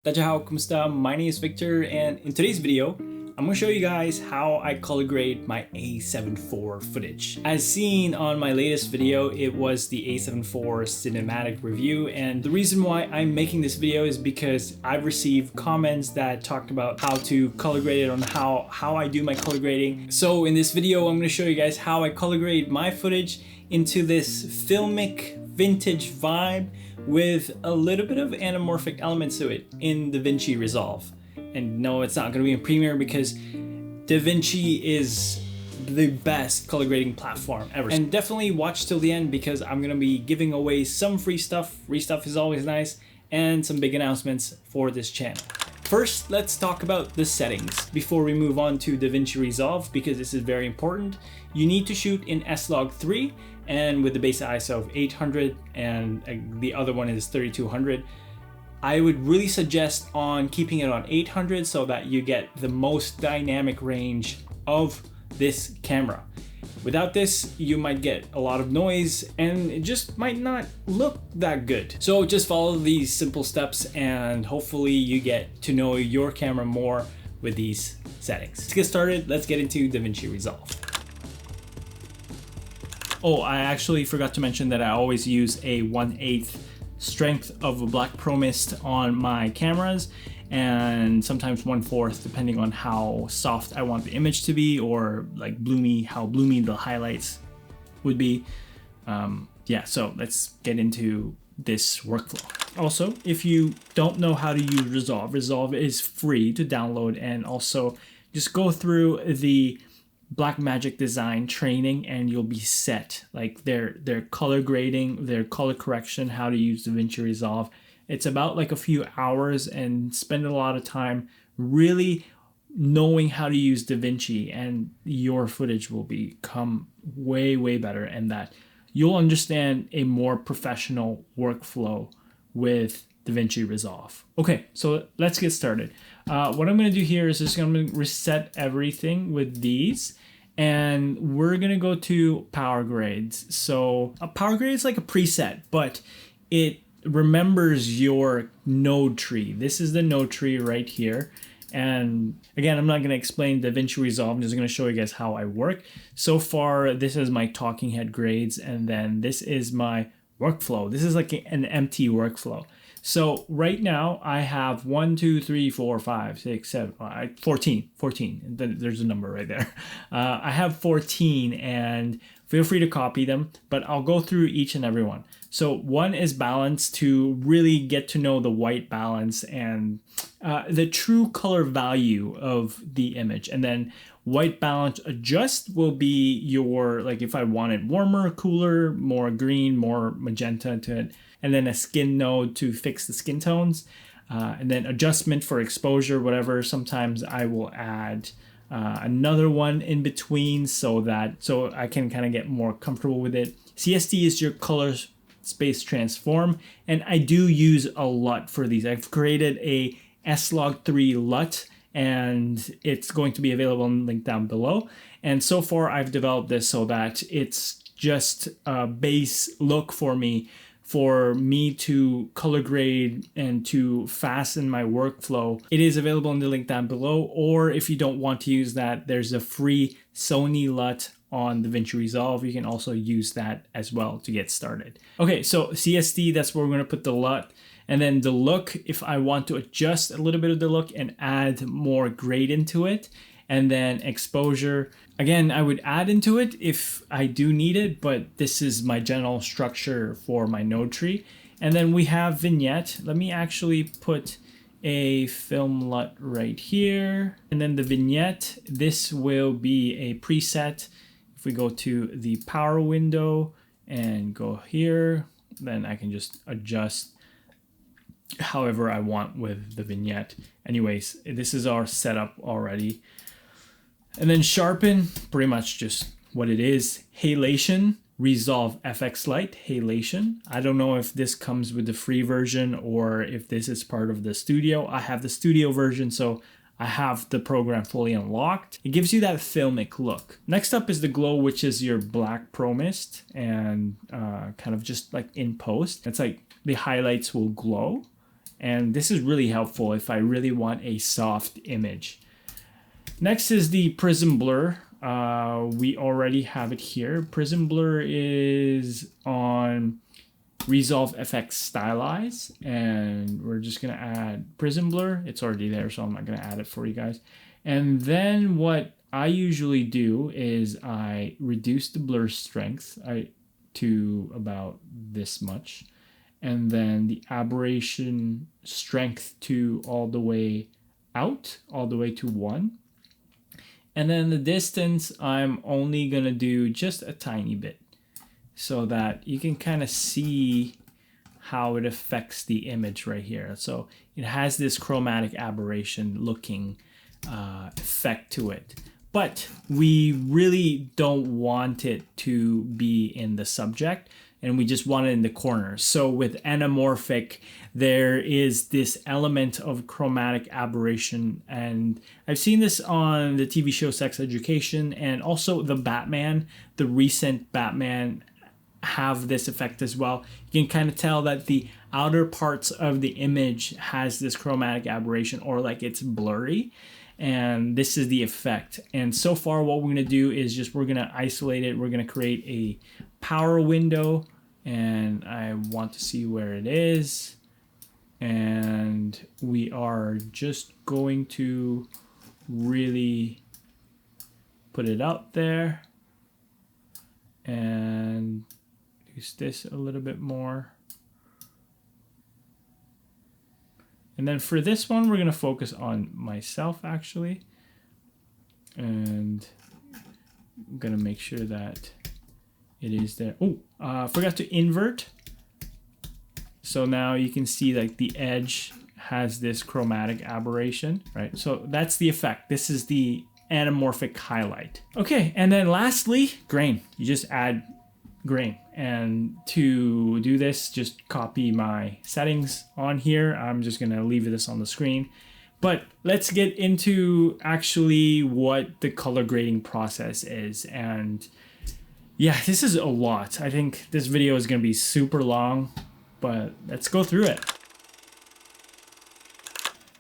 Dajahaw, kumusta? My name is Victor, and in today's video, I'm going to show you guys how I color grade my A7IV footage. As seen on my latest video, it was the A7IV cinematic review, and the reason why I'm making this video is because I've received comments that talked about how to color grade it, on how I do my color grading. So in this video, I'm going to show you guys how I color grade my footage into this filmic vintage vibe with a little bit of anamorphic elements to it in DaVinci Resolve. And no, it's not going to be in Premiere because DaVinci is the best color grading platform ever. And definitely watch till the end because I'm going to be giving away some free stuff. Free stuff is always nice, and some big announcements for this channel. First, let's talk about the settings before we move on to DaVinci Resolve, because this is very important. You need to shoot in S-Log3 and with the base ISO of 800, and the other one is 3200. I would really suggest on keeping it on 800 so that you get the most dynamic range of this camera. Without this, you might get a lot of noise and it just might not look that good. So just follow these simple steps and hopefully you get to know your camera more with these settings. Let's get started. Let's get into DaVinci Resolve. Oh, I actually forgot to mention that I always use a 1/8 strength of a black pro mist on my cameras, and sometimes 1/4 depending on how soft I want the image to be, or like bloomy, how bloomy the highlights would be. Yeah, so let's get into this workflow. Also, if you don't know how to use Resolve, Resolve is free to download, and also just go through the Blackmagic design training and you'll be set. Like their color grading, their color correction, how to use DaVinci Resolve. It's about like a few hours, and spend a lot of time really knowing how to use DaVinci, and your footage will become way better, and that you'll understand a more professional workflow with DaVinci Resolve. Okay, so let's get started. What I'm going to do here is just going to reset everything with these, and we're going to go to power grades. So a power grade is like a preset, but it remembers your node tree. This is the node tree right here. And again, I'm not going to explain DaVinci Resolve. I'm just going to show you guys how I work. So far, this is my talking head grades, and then this is my workflow. This is like an empty workflow. So right now I have 1, 2, 3, 4, 5, 6, 7, 14. There's a number right there. I have 14, and feel free to copy them, but I'll go through each and every one. So 1 is balance, to really get to know the white balance and the true color value of the image. And then white balance adjust will be your, like if I want it warmer, cooler, more green, more magenta to it. And then a skin node to fix the skin tones. And then adjustment for exposure, whatever. Sometimes I will add another one in between so I can kind of get more comfortable with it. CST is your color space transform, and I do use a LUT for these. I've created a S-Log3 LUT, and it's going to be available in the link down below. And so far I've developed this so that it's just a base look for me to color grade and to fasten my workflow. It is available in the link down below, or if you don't want to use that, there's a free Sony LUT on DaVinci Resolve. You can also use that as well to get started. Okay, so CST, that's where we're going to put the LUT. And then the look, if I want to adjust a little bit of the look and add more grade into it. And then exposure, again, I would add into it if I do need it, but this is my general structure for my node tree. And then we have vignette. Let me actually put a film LUT right here. And then the vignette, this will be a preset. If we go to the power window and go here, then I can just adjust however I want with the vignette. Anyways, this is our setup already. And then sharpen, pretty much just what it is. Halation, Resolve FX Lite, halation. I don't know if this comes with the free version or if this is part of the studio. I have the studio version, so I have the program fully unlocked. It gives you that filmic look. Next up is the glow, which is your black pro mist, and kind of just like in post. It's like the highlights will glow. And this is really helpful if I really want a soft image. Next is the Prism Blur. We already have it here. Prism Blur is on Resolve FX Stylize, and we're just gonna add Prism Blur. It's already there, so I'm not gonna add it for you guys. And then what I usually do is I reduce the blur strength to about this much, and then the aberration strength to all the way out, all the way to 1. And then the distance, I'm only gonna do just a tiny bit so that you can kind of see how it affects the image right here. So it has this chromatic aberration looking effect to it. But we really don't want it to be in the subject, and we just want it in the corners. So with anamorphic, there is this element of chromatic aberration, and I've seen this on the TV show Sex Education, and also the Batman, the recent Batman, have this effect as well. You can kind of tell that the outer parts of the image has this chromatic aberration, or like it's blurry. And this is the effect. And so far what we're gonna do is just, we're gonna isolate it. We're gonna create a power window, and I want to see where it is. And we are just going to really put it out there and use this a little bit more. And then for this one, we're gonna focus on myself actually. And I'm gonna make sure that it is there. Oh, forgot to invert. So now you can see like the edge has this chromatic aberration, right? So that's the effect. This is the anamorphic highlight. Okay, and then lastly, grain. You just add grain. And to do this, just copy my settings on here. I'm just gonna leave this on the screen. But let's get into actually what the color grading process is. And yeah, this is a lot. I think this video is gonna be super long, but let's go through it.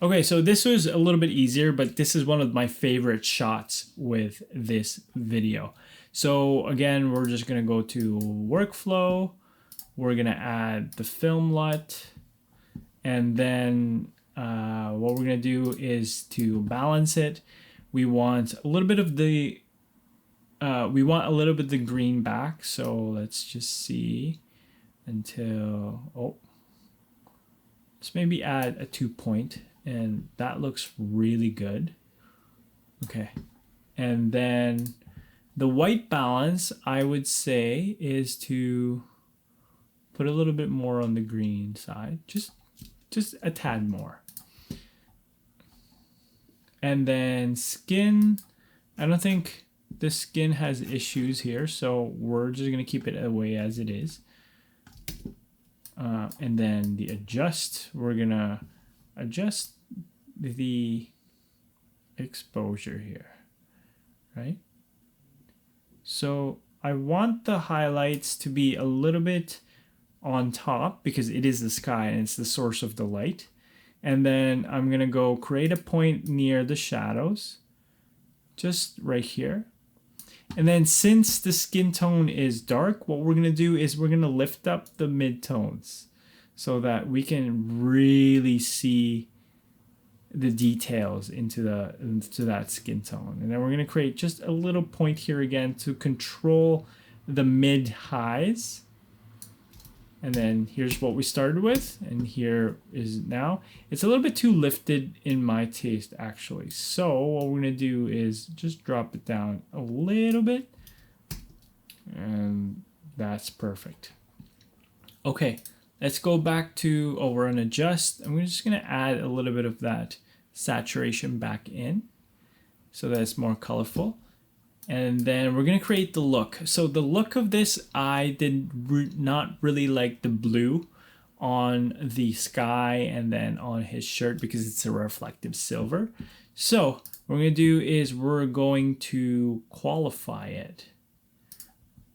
Okay, so this was a little bit easier, but this is one of my favorite shots with this video. So again, we're just gonna go to workflow. We're gonna add the film LUT, and then what we're gonna do is to balance it. We want a little bit of the green back. So let's just see until, oh, let's maybe add a 2-point, and that looks really good. Okay, and then the white balance, I would say, is to put a little bit more on the green side, just a tad more. And then skin, I don't think the skin has issues here, so we're just gonna keep it away as it is. And then the adjust, we're gonna adjust the exposure here, right? So I want the highlights to be a little bit on top because it is the sky and it's the source of the light. And then I'm gonna go create a point near the shadows, just right here. And then since the skin tone is dark, what we're gonna do is we're gonna lift up the midtones so that we can really see the details into that skin tone. And then we're gonna create just a little point here again to control the mid highs. And then here's what we started with, and here is now. It's a little bit too lifted in my taste actually. So what we're gonna do is just drop it down a little bit, and that's perfect. Okay, let's go back to, we're on adjust, and we're just gonna add a little bit of that saturation back in so that it's more colorful. And then we're gonna create the look. So the look of this, I did not really like the blue on the sky and then on his shirt because it's a reflective silver. So what we're gonna do is we're going to qualify it.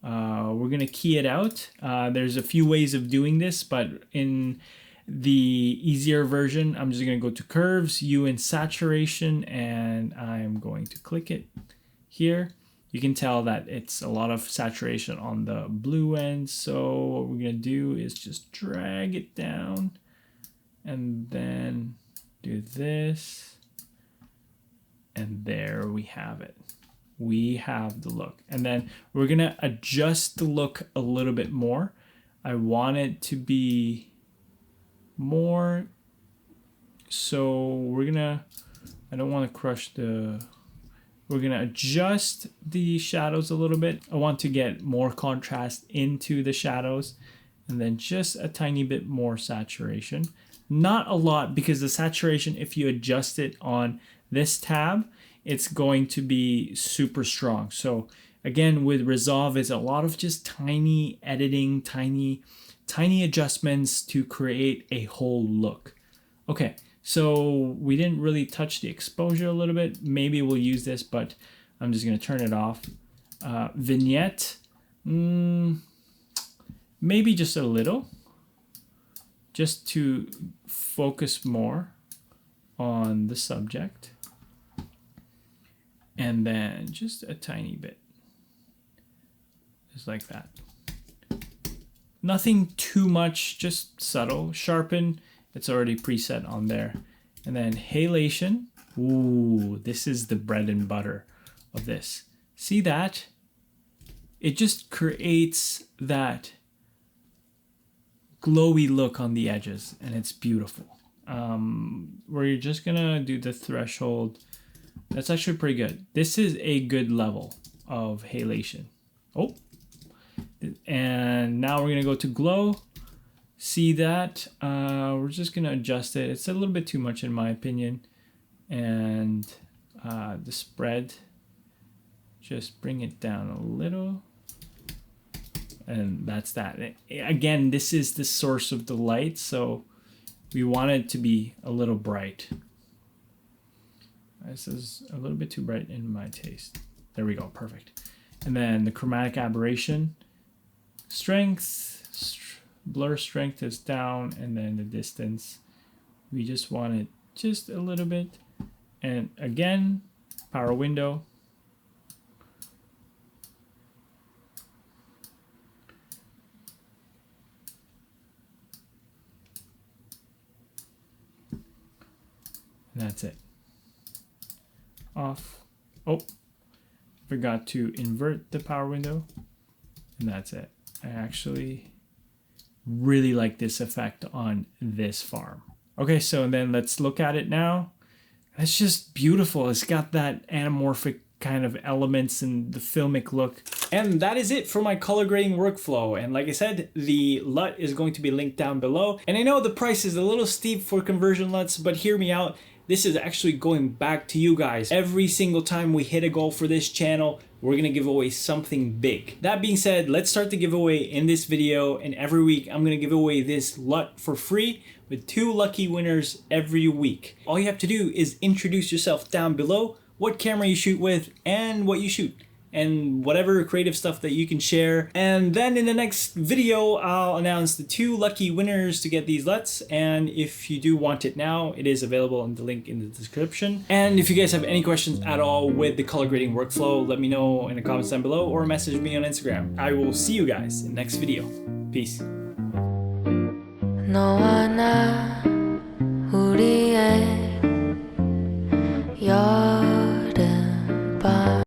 We're gonna key it out. There's a few ways of doing this, but in the easier version, I'm just going to go to curves, hue and saturation, and I'm going to click it here. You can tell that it's a lot of saturation on the blue end. So what we're going to do is just drag it down and then do this. And there we have it. We have the look. And then we're going to adjust the look a little bit more. I want it to be more. So we're going to, I don't want to crush the, we're going to adjust the shadows a little bit. I want to get more contrast into the shadows and then just a tiny bit more saturation. Not a lot, because the saturation, if you adjust it on this tab, it's going to be super strong. So again, with Resolve, it's a lot of just tiny editing, tiny adjustments to create a whole look. Okay. So we didn't really touch the exposure a little bit. Maybe we'll use this, but I'm just going to turn it off. Vignette, maybe just a little, just to focus more on the subject. And then just a tiny bit, just like that. Nothing too much, just subtle. Sharpen. It's already preset on there. And then halation. Ooh, this is the bread and butter of this. See that? It just creates that glowy look on the edges, and it's beautiful. We're just gonna do the threshold. That's actually pretty good. This is a good level of halation. Oh, and now we're gonna go to glow. See that? We're just gonna adjust it. It's a little bit too much in my opinion. And the spread, just bring it down a little. And that's that. Again, this is the source of the light, so we want it to be a little bright. This is a little bit too bright in my taste. There we go, perfect. And then the chromatic aberration, strength, blur strength is down, and then the distance, we just want it just a little bit. And again, power window. And that's it. Off. Oh, forgot to invert the power window. And that's it. I actually really like this effect on this farm. Okay, so then let's look at it now. It's just beautiful. It's got that anamorphic kind of elements and the filmic look. And that is it for my color grading workflow. And like I said, the LUT is going to be linked down below. And I know the price is a little steep for conversion LUTs, but hear me out. This is actually going back to you guys. Every single time we hit a goal for this channel, we're gonna give away something big. That being said, let's start the giveaway in this video, and every week I'm gonna give away this LUT for free with 2 lucky winners every week. All you have to do is introduce yourself down below, what camera you shoot with, and what you shoot, and whatever creative stuff that you can share. And then in the next video, I'll announce the 2 lucky winners to get these LUTs. And if you do want it now, it is available in the link in the description. And if you guys have any questions at all with the color grading workflow, let me know in the comments down below or message me on Instagram. I will see you guys in the next video. Peace. 너와 나 우리의